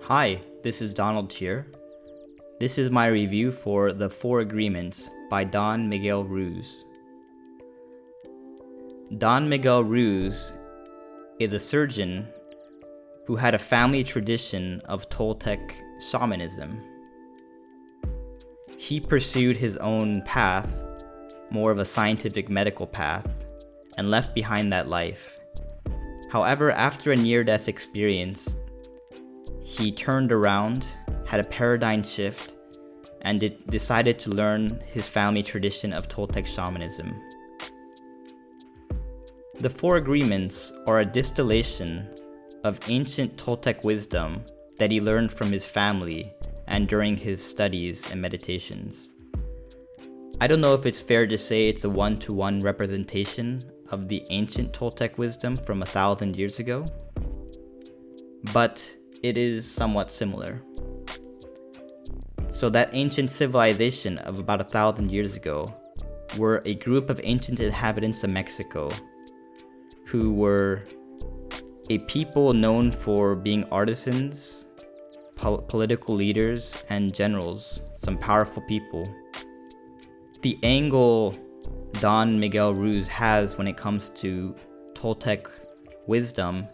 Hi, this is Donald here. This is my review for The Four Agreements by Don Miguel Ruiz. Don Miguel Ruiz is a surgeon who had a family tradition of Toltec shamanism. He pursued his own path, more of a scientific medical path, and left behind that life. However, after a near-death experience, he turned around, had a paradigm shift, and decided to learn his family tradition of Toltec shamanism. The Four Agreements are a distillation of ancient Toltec wisdom that he learned from his family and during his studies and meditations. I don't know if it's fair to say it's a one-to-one representation of the ancient Toltec wisdom from 1,000 years ago, but it is somewhat similar. So that ancient civilization of about 1,000 years ago were a group of ancient inhabitants of Mexico who were a people known for being artisans, political leaders, and generals, some powerful people. The angle Don Miguel Ruiz has when it comes to Toltec wisdom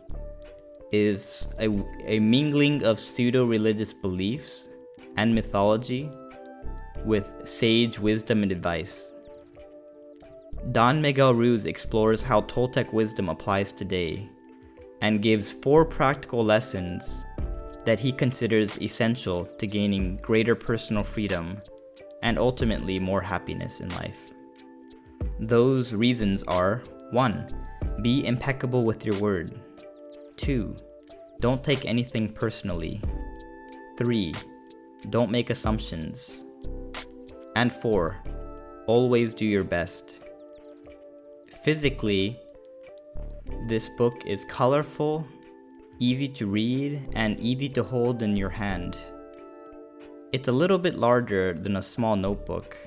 is a mingling of pseudo-religious beliefs and mythology with sage wisdom and advice. Don Miguel Ruiz explores how Toltec wisdom applies today and gives 4 practical lessons that he considers essential to gaining greater personal freedom and ultimately more happiness in life. Those reasons are: 1. Be impeccable with your word. 2. Don't take anything personally. 3. Don't make assumptions. And 4. Always do your best. Physically, this book is colorful, easy to read, and easy to hold in your hand. It's a little bit larger than a small notebook,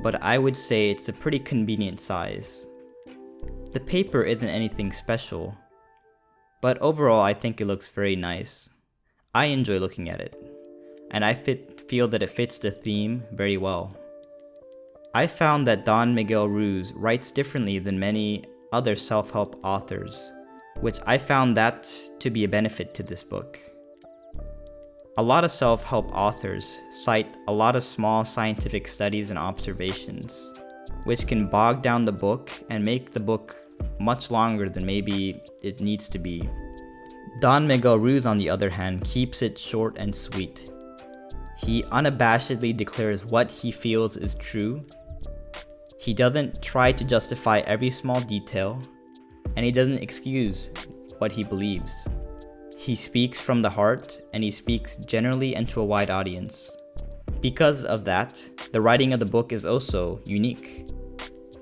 but I would say it's a pretty convenient size. The paper isn't anything special, but overall I think it looks very nice. I enjoy looking at it, and I feel that it fits the theme very well. I found that Don Miguel Ruiz writes differently than many other self-help authors, which I found that to be a benefit to this book. A lot of self-help authors cite a lot of small scientific studies and observations, which can bog down the book and make the book much longer than maybe it needs to be. Don Miguel Ruiz, on the other hand, keeps it short and sweet. He unabashedly declares what he feels is true. He doesn't try to justify every small detail, and he doesn't excuse what he believes. He speaks from the heart, and he speaks generally and to a wide audience. Because of that, the writing of the book is also unique.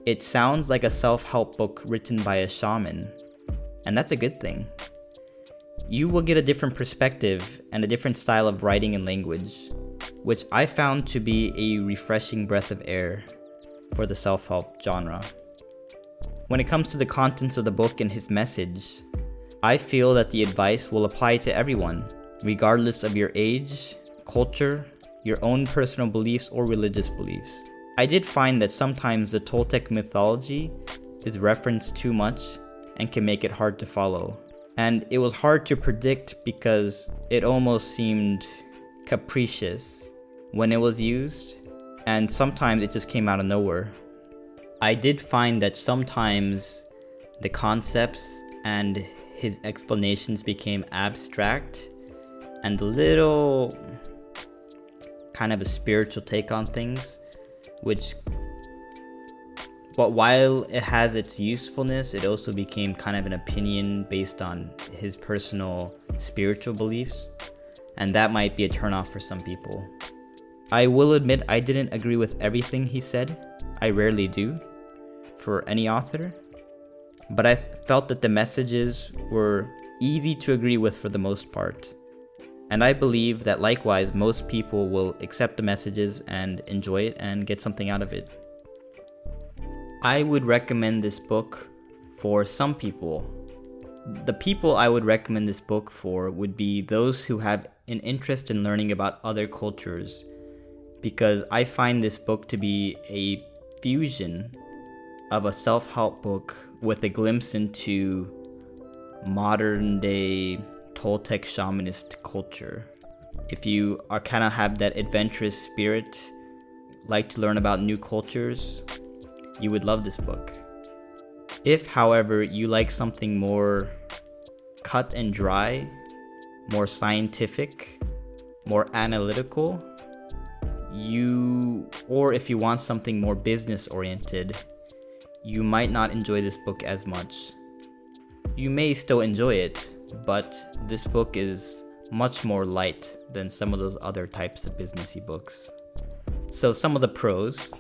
It sounds like a self-help book written by a shaman, and that's a good thing. You will get a different perspective and a different style of writing and language, which I found to be a refreshing breath of air for the self-help genre. When it comes to the contents of the book and his message, I feel that the advice will apply to everyone, regardless of your age, culture, your own personal beliefs, or religious beliefs. I did find that sometimes the Toltec mythology is referenced too much and can make it hard to follow. And it was hard to predict because it almost seemed capricious when it was used, and sometimes it just came out of nowhere. I did find that sometimes the concepts and his explanations became abstract and a little kind of a spiritual take on things, but while it has its usefulness, it also became kind of an opinion based on his personal spiritual beliefs, and that might be a turnoff for some people. I will admit I didn't agree with everything he said. I rarely do for any author, but I felt that the messages were easy to agree with for the most part. And I believe that likewise most people will accept the messages and enjoy it and get something out of it. I would recommend this book for some people, The people I would recommend this book for would be those who have an interest in learning about other cultures, because I find this book to be a fusion of a self-help book with a glimpse into modern day Toltec shamanist culture. If you are kind of have that adventurous spirit, like to learn about new cultures, you would love this book. If, however, you like something more cut and dry, more scientific, more analytical, or if you want something more business oriented, you might not enjoy this book as much. You may still enjoy it, but this book is much more light than some of those other types of businessy books. So some of the pros: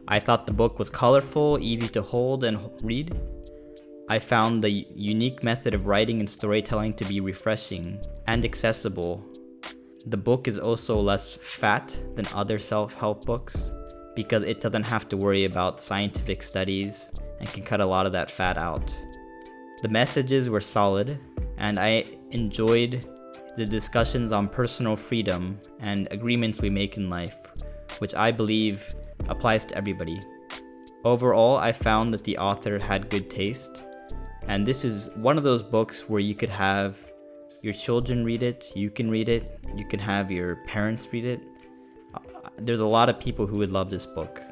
I thought the book was colorful, easy to hold and read. I found the unique method of writing and storytelling to be refreshing and accessible. The book is also less fat than other self-help books because it doesn't have to worry about scientific studies and can cut a lot of that fat out. The messages were solid, and I enjoyed the discussions on personal freedom and agreements we make in life, which I believe applies to everybody. Overall, I found that the author had good taste, and this is one of those books where you could have your children read it, you can have your parents read it. There's a lot of people who would love this book.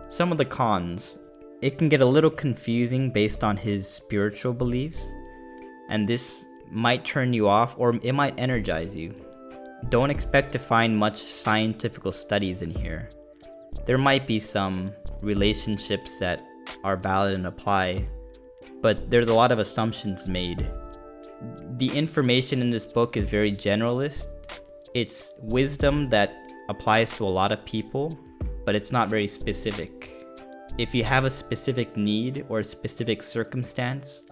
Some of the cons: it can get a little confusing based on his spiritual beliefs, and this might turn you off or it might energize you. Don't expect to find much scientific studies in here. There might be some relationships that are valid and apply, but there's a lot of assumptions made. The information in this book is very generalist. It's wisdom that applies to a lot of people, but it's not very specific. If you have a specific need or a specific circumstance,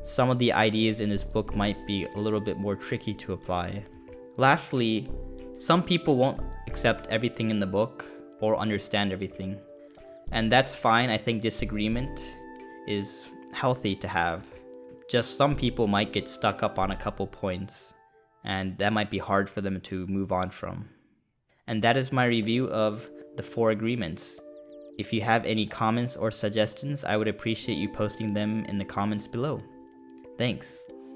some of the ideas in this book might be a little bit more tricky to apply. Lastly, some people won't accept everything in the book or understand everything, and that's fine. I think disagreement is healthy to have. Just some people might get stuck up on a couple points, and that might be hard for them to move on from. And that is my review of the 4 agreements. If you have any comments or suggestions, I would appreciate you posting them in the comments below. Thanks.